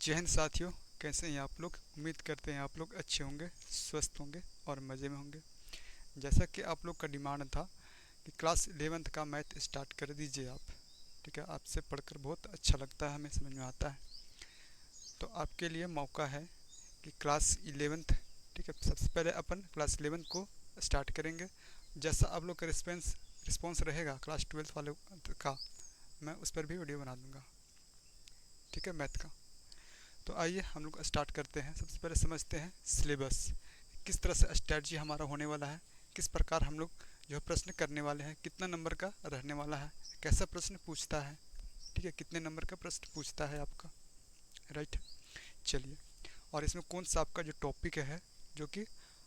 जय हिंद साथियों। कैसे हैं आप लोग? उम्मीद करते हैं आप लोग अच्छे होंगे, स्वस्थ होंगे और मज़े में होंगे। जैसा कि आप लोग का डिमांड था कि क्लास 11th का मैथ स्टार्ट कर दीजिए आप। ठीक है, आपसे पढ़कर बहुत अच्छा लगता है, हमें समझ में आता है। तो आपके लिए मौका है कि क्लास 11th, ठीक है, सबसे पहले अपन क्लास 11 को स्टार्ट करेंगे। जैसा आप लोग का रिस्पॉन्स रहेगा क्लास 12 वाले का, मैं उस पर भी वीडियो बना दूँगा। ठीक है, मैथ का। तो आइए हम लोग स्टार्ट करते हैं। सबसे पहले समझते हैं सिलेबस, किस तरह से स्ट्रैटेजी हमारा होने वाला है, किस प्रकार हम लोग जो प्रश्न करने वाले हैं, कितना नंबर का रहने वाला है, कैसा प्रश्न पूछता है। ठीक है, कितने नंबर का प्रश्न पूछता है आपका, राइट। चलिए, और इसमें कौन सा आपका जो टॉपिक है जो कि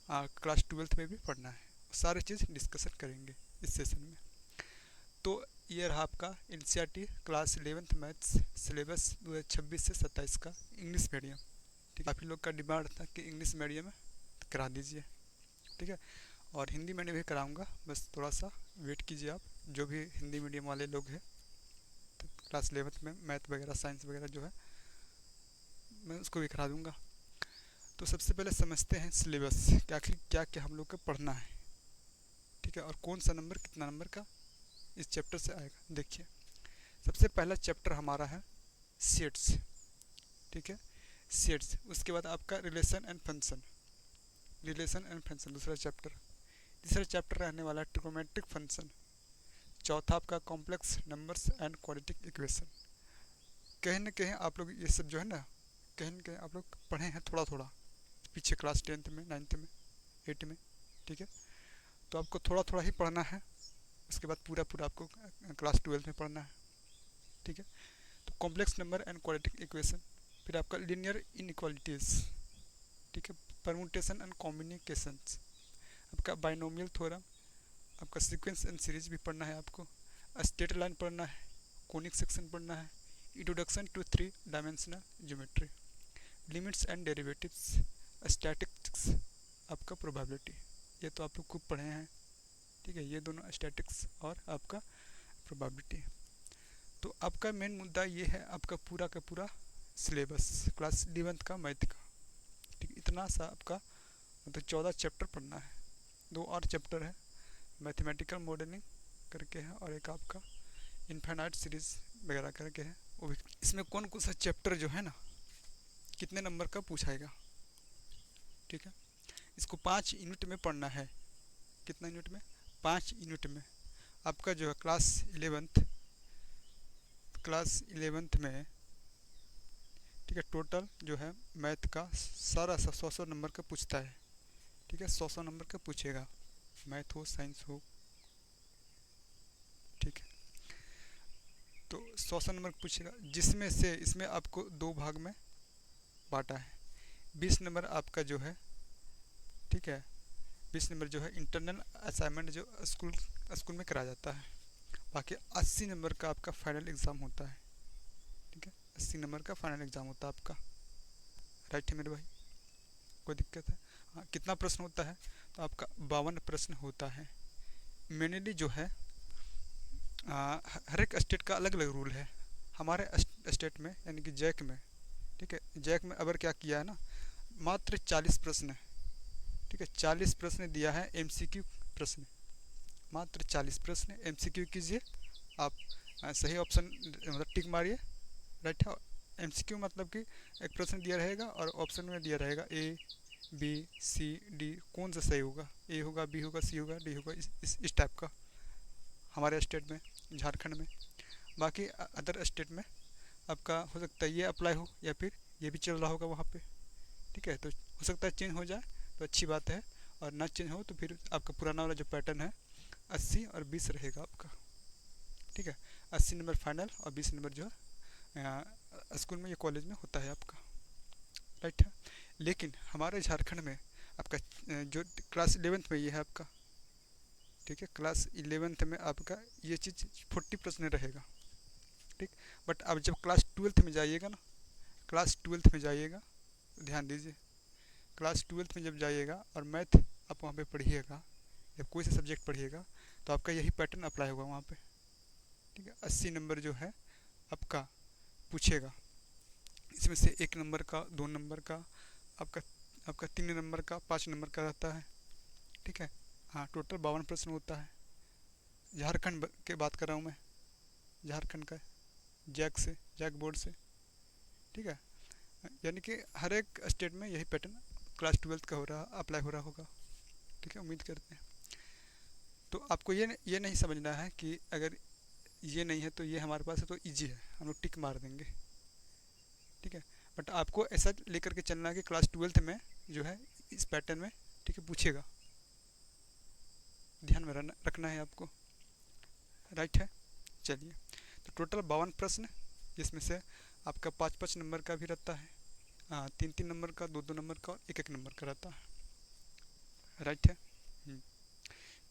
क्लास 12th में भी पढ़ना है, सारी चीज़ डिस्कशन करेंगे इस सेशन में। तो ये रहा आपका NCERT class 11th maths syllabus 2026 से 27 का इंग्लिश मीडियम। ठीक है, काफ़ी लोग का डिमांड था कि इंग्लिश मीडियम में करा दीजिए। ठीक है, और हिंदी मीडियम भी कराऊंगा, बस थोड़ा सा वेट कीजिए आप। जो भी हिंदी मीडियम वाले लोग हैं, तो क्लास 11th में मैथ वगैरह साइंस वगैरह जो है, मैं उसको भी करा दूँगा। तो सबसे पहले समझते हैं सिलेबस, क्या क्या क्या हम लोग को पढ़ना है। ठीक है, और कौन सा नंबर कितना नंबर का इस चैप्टर से आएगा। देखिए, सबसे पहला चैप्टर हमारा है सेट्स। ठीक है, सेट्स। उसके बाद आपका relation and function, relation and function दूसरा चैप्टर। तीसरा चैप्टर रहने वाला है ट्रिग्नोमेट्रिक फंक्शन। चौथा आपका complex numbers and quadratic equation. कहीं ना कहीं आप लोग ये सब जो है ना, कहीं ना कहीं आप लोग पढ़े हैं थोड़ा थोड़ा पीछे, क्लास 10th में, 9th में, 8 में। ठीक है, तो आपको थोड़ा थोड़ा ही पढ़ना है, उसके बाद पूरा पूरा आपको क्लास 12 में पढ़ना है। ठीक है, तो complex number and quadratic equation, फिर आपका लीनियर इनइक्वालिटीज़। ठीक है, परमुटेशन एंड कॉम्बिनेशंस, आपका बाइनोमियल थ्योरम, आपका सीक्वेंस एंड सीरीज भी पढ़ना है आपको, स्ट्रेट लाइन पढ़ना है, कोनिक सेक्शन पढ़ना है, introduction to 3 dimensional geometry, limits and derivatives, statics, आपका प्रोबेबिलिटी। ये तो आप लोग खूब पढ़े हैं। ठीक है, ये दोनों स्टैटिक्स और आपका प्रोबेबिलिटी। तो आपका मेन मुद्दा ये है, आपका पूरा का पूरा सिलेबस क्लास 11th का मैथ का। ठीक, इतना सा आपका मतलब 14 चैप्टर पढ़ना है। 2 और चैप्टर है, मैथमेटिकल मॉडलिंग करके है, और एक आपका इनफाइनाइट सीरीज वगैरह करके है, वो भी। इसमें कौन कौन सा चैप्टर जो है ना, कितने नंबर का पूछाएगा। ठीक है, इसको 5 यूनिट में पढ़ना है। कितना यूनिट में? 5 यूनिट में। आपका जो है क्लास 11th में, ठीक है, टोटल जो है मैथ का सारा 100 नंबर का पूछता है। ठीक है, 100 नंबर का पूछेगा, मैथ हो साइंस हो। ठीक है, तो 100 नंबर पूछेगा, जिसमें से इसमें आपको 2 भाग में बांटा है। 20 नंबर आपका जो है, ठीक है, 20 नंबर जो है इंटरनल असाइनमेंट जो स्कूल स्कूल में कराया जाता है। बाकी 80 नंबर का आपका फाइनल एग्ज़ाम होता है। ठीक है, 80 नंबर का फाइनल एग्ज़ाम होता है आपका। राइट है मेरे भाई, कोई दिक्कत है? हाँ, कितना प्रश्न होता है? तो आपका 52 प्रश्न होता है। मेनली जो है हर एक स्टेट का अलग अलग रूल है। हमारे स्टेट में यानी कि जैक में, ठीक है, जैक में अगर क्या किया है ना, मात्र 40 प्रश्न है। ठीक है, 40 प्रश्न दिया है एमसीक्यू प्रश्न, मात्र 40 प्रश्न एमसीक्यू कीजिए आप। सही ऑप्शन मतलब टिक मारिए, राइट है। एमसीक्यू मतलब कि एक प्रश्न दिया रहेगा और ऑप्शन में दिया रहेगा ए बी सी डी, कौन सा सही होगा, ए होगा, बी होगा, सी होगा, डी होगा, इस टाइप का हमारे स्टेट में, झारखंड में। बाकी अदर स्टेट में आपका हो सकता है ये अप्लाई हो, या फिर ये भी चल रहा होगा वहाँ पे। ठीक है, तो हो सकता है चेंज हो जाए तो अच्छी बात है, और ना चेंज हो तो फिर आपका पुराना वाला जो पैटर्न है 80 और 20 रहेगा आपका। ठीक है, 80 नंबर फाइनल और 20 नंबर जो है स्कूल में, ये कॉलेज में होता है आपका। राइट है, लेकिन हमारे झारखंड में आपका जो क्लास 11th में ये है आपका। ठीक है, क्लास 11th में आपका ये चीज़ 40 प्रश्न रहेगा। ठीक, बट अब जब क्लास 12th में जाइएगा ना, क्लास 12th में जाइएगा, ध्यान दीजिए, क्लास 12th में जब जाइएगा और मैथ आप वहाँ पे पढ़िएगा, जब कोई सा सब्जेक्ट पढ़िएगा, तो आपका यही पैटर्न अप्लाई होगा वहाँ पे। ठीक है, 80 नंबर जो है आपका पूछेगा। इसमें से 1 नंबर का, 2 नंबर का, आपका आपका 3 नंबर का, 5 नंबर का रहता है। ठीक है। हाँ, टोटल 52 प्रश्न होता है। झारखंड के बात कर रहा हूँ मैं, झारखंड का, जैक बोर्ड से। ठीक है। यानी कि हर एक स्टेट में यही पैटर्न क्लास 12 का हो रहा, अप्लाई हो रहा होगा। ठीक है, उम्मीद करते हैं। तो आपको ये नहीं समझना है कि अगर ये नहीं है तो ये हमारे पास है तो इजी है, हम लोग टिक मार देंगे। ठीक है। बट आपको ऐसा लेकर के चलना है कि क्लास 12 में जो है इस पैटर्न में, ठीक है, पूछेगा, ध्यान में रखना है आपको। राइट है। चलिए, तो टोटल 52 प्रश्न, जिसमें से आपका 5-5 नंबर का भी रहता है, 3-3 नंबर का, 2-2 नंबर का और 1-1 नंबर का रहता है। राइट है।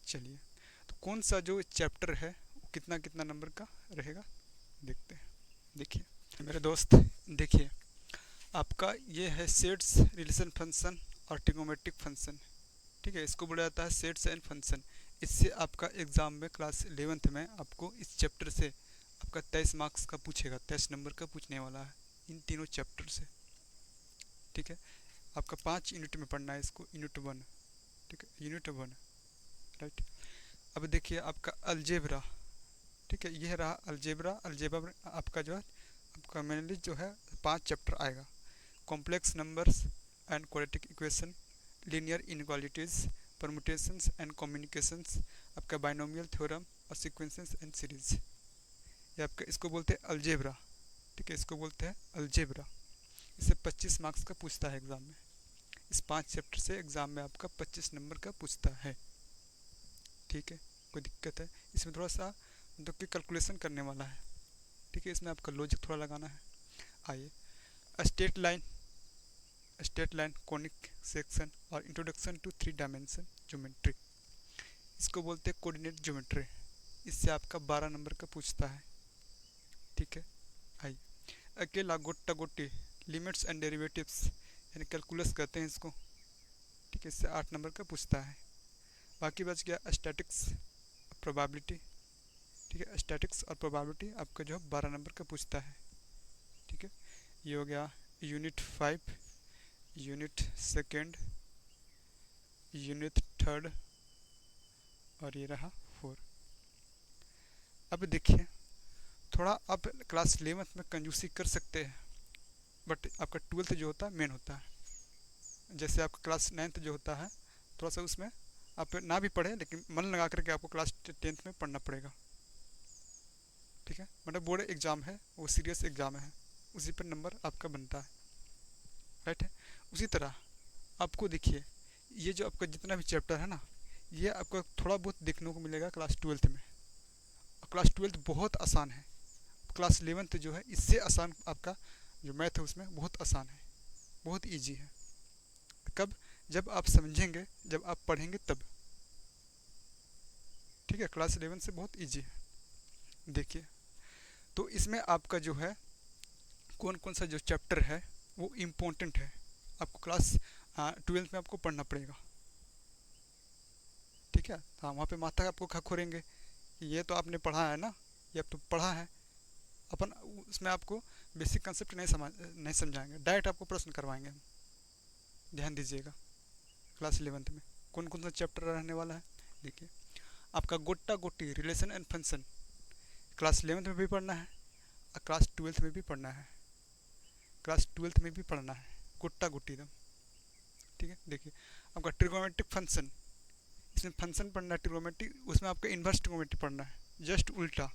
चलिए, तो कौन सा जो चैप्टर है वो कितना कितना नंबर का रहेगा देखते हैं। देखिए मेरे दोस्त, देखिए आपका ये है सेट्स, रिलेशन फंक्शन और ट्रिग्नोमेट्रिक फंक्शन। ठीक है, इसको बोला जाता है सेट्स एंड फंक्शन। इससे आपका एग्ज़ाम में क्लास 11th में आपको इस चैप्टर से आपका 23 मार्क्स का पूछेगा, 23 नंबर का पूछने वाला है इन तीनों चैप्टर से। ठीक है, आपका 5 यूनिट में पढ़ना है इसको, यूनिट 1। ठीक है, यूनिट 1। राइट। अब देखिए आपका अलजेब्रा। ठीक है, यह रहा अलजेब्रा। अलजेब्रा आपका जो है, आपका मेनली जो है 5 चैप्टर आएगा। Complex numbers and quadratic equation, linear inequalities, permutations and communications, आपका बाइनोमियल थ्योरम और सीक्वेंसेस एंड सीरीज। ये आपका, इसको बोलते हैं अलजेब्रा। ठीक है, इसको बोलते हैं अलजेब्रा। इसे 25 मार्क्स का पूछता है एग्ज़ाम में। इस 5 चैप्टर से एग्ज़ाम में आपका 25 नंबर का पूछता है। ठीक है, कोई दिक्कत है? इसमें थोड़ा सा मतलब कि कैलकुलेशन करने वाला है। ठीक है, इसमें आपका लॉजिक थोड़ा लगाना है। आइए, स्टेट लाइन, कॉनिक सेक्शन और इंट्रोडक्शन टू 3 डायमेंशन ज्योमेट्री, इसको बोलते हैं कोऑर्डिनेट ज्योमेट्री। इससे आपका 12 नंबर का पूछता है। ठीक है। आइए, अकेला गोट्टा गोटी, लिमिट्स एंड डेरिवेटिव्स, यानी कैलकुलस कहते हैं इसको। ठीक है, इससे 8 नंबर का पूछता है। बाकी बच गया स्टैटिक्स, प्रोबेबिलिटी। ठीक है, स्टैटिक्स और प्रोबेबिलिटी आपका जो है 12 नंबर का पूछता है। ठीक है, ये हो गया यूनिट 5, यूनिट 2, यूनिट 3 और ये रहा 4। अब देखिए, थोड़ा आप क्लास 11th में कंजूसी कर सकते हैं, बट आपका 12th जो होता है मेन होता है। जैसे आपका क्लास 9th जो होता है, थोड़ा सा उसमें आप ना भी पढ़ें लेकिन मन लगा करके आपको क्लास 10th में पढ़ना पड़ेगा। ठीक है, मतलब बोर्ड एग्ज़ाम है, वो सीरियस एग्ज़ाम है, उसी पर नंबर आपका बनता है। राइट है। उसी तरह आपको देखिए, ये जो आपका जितना भी चैप्टर है ना, ये आपका थोड़ा बहुत देखने को मिलेगा क्लास 12th में। क्लास 12th बहुत आसान है। क्लास 11th जो है इससे आसान, आपका जो मैथ है उसमें बहुत आसान है, बहुत इजी है। कब? जब आप समझेंगे, जब आप पढ़ेंगे तब। ठीक है, क्लास 11 से बहुत इजी है। देखिए, तो इसमें आपका जो है कौन कौन सा जो चैप्टर है वो इम्पोर्टेंट है, आपको क्लास 12th में आपको पढ़ना पड़ेगा। ठीक है, हाँ, वहाँ पे माथा आपको खखोरेंगे कि ये तो आपने पढ़ा है ना, ये अब तो पढ़ा है अपन, उसमें आपको बेसिक कंसेप्ट नहीं समझाएंगे, डायरेक्ट आपको प्रश्न करवाएंगे हम। ध्यान दीजिएगा, क्लास 11th में कौन कौन सा चैप्टर रहने वाला है। देखिए, आपका गोट्टा गोटी, relation and function, class 11th में भी पढ़ना है और क्लास 12th में भी पढ़ना है। क्लास 12th में भी पढ़ना है गोट्टा गोटी एकदम। ठीक है, देखिए आपका ट्रिग्नोमेट्रिक फंक्शन, इसमें फंक्शन पढ़ना है ट्रिग्नोमेट्रिक, उसमें आपका इन्वर्स ट्रिग्नोमेट्री पढ़ना है, जस्ट उल्टा।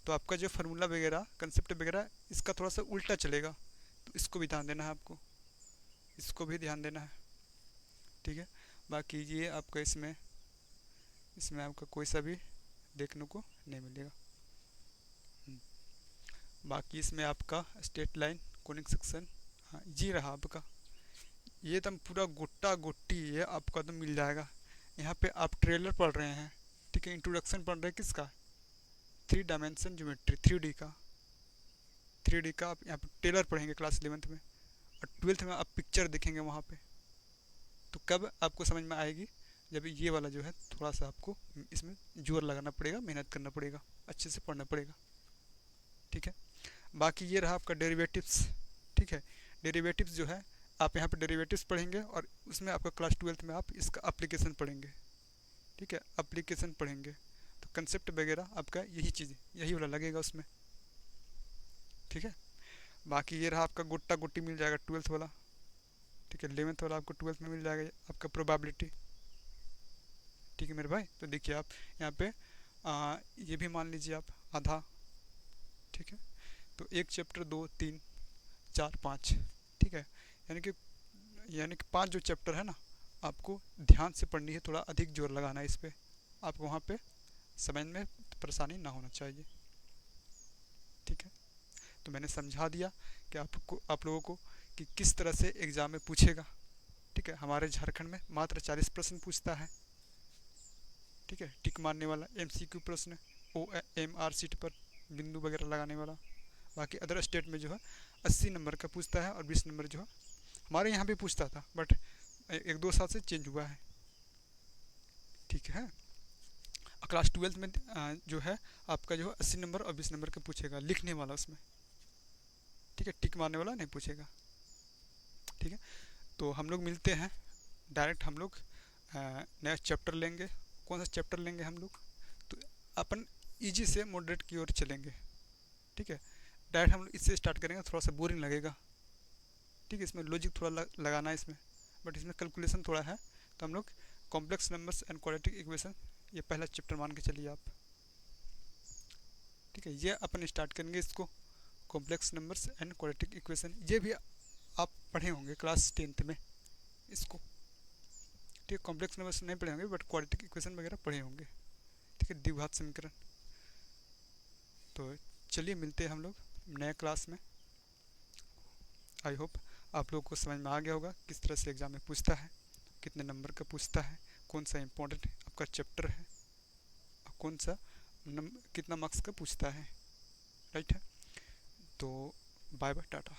तो आपका जो फार्मूला वगैरह, कंसेप्ट वगैरह, इसका थोड़ा सा उल्टा चलेगा, तो इसको भी ध्यान देना है आपको, इसको भी ध्यान देना है। ठीक है, बाकी ये आपका इसमें इसमें आपका कोई सा भी देखने को नहीं मिलेगा। बाकी इसमें आपका स्टेट लाइन, कोनिक सेक्शन, हाँ ये रहा आपका, ये एकदम पूरा गोट्टा गोट्टी ये आपका तो मिल जाएगा। यहाँ पे आप ट्रेलर पढ़ रहे हैं। ठीक है, इंट्रोडक्शन पढ़ रहे हैं किसका? 3 डायमेंशन ज्योमेट्री, 3D का आप यहाँ पे ट्रेलर पढ़ेंगे क्लास 11th में, और 12th में आप पिक्चर देखेंगे वहाँ पे। तो कब आपको समझ में आएगी? जब ये वाला जो है थोड़ा सा आपको इसमें जोर लगाना पड़ेगा, मेहनत करना पड़ेगा, अच्छे से पढ़ना पड़ेगा। ठीक है, बाकी ये रहा आपका डेरिवेटिव्स। ठीक है। डेरिवेटिव्स जो है आप यहाँ पे डेरिवेटिव्स पढ़ेंगे और उसमें आपका क्लास 12th में आप इसका एप्लीकेशन पढ़ेंगे, ठीक है, एप्लीकेशन पढ़ेंगे। तो कंसेप्ट वगैरह आपका यही चीज़ यही वाला लगेगा उसमें, ठीक है। बाकी ये रहा आपका गुट्टा गुट्टी मिल जाएगा 12th वाला, ठीक है। 11th वाला आपको 12th में मिल जाएगा आपका प्रोबेबिलिटी, ठीक है मेरे भाई। तो देखिए आप यहाँ पे ये भी मान लीजिए आप आधा, ठीक है। तो एक चैप्टर 2 3 4 5, ठीक है। यानी कि 5 जो चैप्टर है ना, आपको ध्यान से पढ़नी है, थोड़ा अधिक जोर लगाना है इस पर, आपको वहाँ पे समझ में परेशानी ना होना चाहिए, ठीक है। तो मैंने समझा दिया कि आप लोगों को कि किस तरह से एग्ज़ाम में पूछेगा, ठीक है। हमारे झारखंड में मात्र 40 प्रश्न पूछता है, ठीक है, टिक मारने वाला MCQ प्रश्न, OMR सीट पर बिंदु वगैरह लगाने वाला। बाकी अदर स्टेट में जो है 80 नंबर का पूछता है और 20 नंबर जो है हमारे यहाँ भी पूछता था, बट 1-2 साल से चेंज हुआ है, ठीक है। क्लास 12th में जो है आपका जो है 80 नंबर और 20 नंबर का पूछेगा, लिखने वाला उसमें, ठीक है, टिक मारने वाला नहीं पूछेगा, ठीक है। तो हम लोग मिलते हैं डायरेक्ट, हम लोग नया चैप्टर लेंगे। कौन सा चैप्टर लेंगे हम लोग, तो अपन इजी से मॉडरेट की ओर चलेंगे, ठीक है। डायरेक्ट हम लोग इससे स्टार्ट करेंगे, थोड़ा सा बोरिंग लगेगा, ठीक है। इसमें लॉजिक थोड़ा लगाना है इसमें, बट इसमें कैलकुलेशन थोड़ा है। तो हम लोग complex numbers and quadratic equation, ये पहला चैप्टर मान के चलिए आप, ठीक है। ये अपन स्टार्ट करेंगे इसको, complex numbers and quadratic equation, ये भी आप पढ़े होंगे क्लास 10th में इसको, ठीक है। कॉम्प्लेक्स नंबर्स नहीं पढ़े होंगे बट क्वाड्रेटिक इक्वेशन वगैरह पढ़े होंगे, ठीक है, द्विघात समीकरण। तो चलिए मिलते हैं हम लोग नए क्लास में। आई होप आप लोगों को समझ में आ गया होगा किस तरह से एग्ज़ाम में पूछता है, कितने नंबर का पूछता है, कौन सा इंपॉर्टेंट आपका चैप्टर है, कौन सा कितना मार्क्स का पूछता है, राइट है। तो बाय बाय, टाटा।